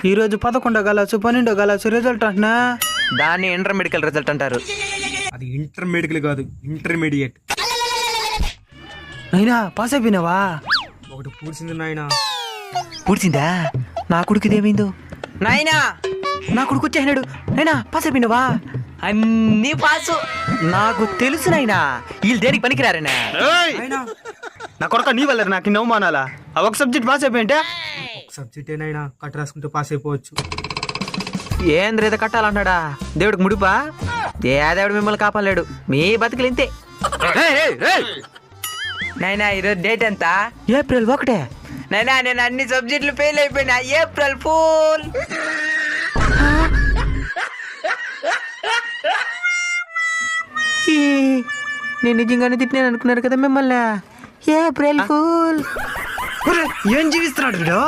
ఈరోజు 11 గలసు 12 గలసు రిజల్ట్ అంటున్నా. దాన్ని ఇంటర్మీడియట్ రిజల్ట్ అంటారు. అది ఇంటర్మీడియట్ కాదు, ఇంటర్మీడియట్. నైనా పాస్ అయిపోయినావా? ఒకటి పూడ్చింది నాయనా. పూడ్చిందా? నా కొడుకు ఏమైందో? నాయనా నా కొడుకు వచ్చేసినాడు. నైనా పాస్ అయిపోయినావా? అన్నీ పాసు. నాకు తెలుసు నాయనా, వీళ్ళు దేనికి పనికిరారనా. నా కొడుక నీ వల్ల నాకు ఇన్ని అవమానాలా? ఆ ఒక సబ్జెక్ట్ పాస్ అయిపోయింటే సబ్జెక్ట్ ఏనైనా కట్ రాసుకుంటే పాస్ అయిపోవచ్చు. ఏంద్ర ఏదో కట్టాలంటాడా? దేవుడికి ముడిపా? ఏ దేవుడు మిమ్మల్ని కాపాడలేడు, మీ బతుకులు ఇంతే. నైనా ఈరోజు డేట్ ఎంత? ఏప్రిల్ 1. నైనా నేను అన్ని సబ్జెక్టులు ఫెయిల్ అయిపోయినా. April fool. నేను నిజంగానే తిట్టినాను అనుకున్నారు కదా మిమ్మల్ని. April fool. ఏం జీవిస్తున్నాడు వీడు?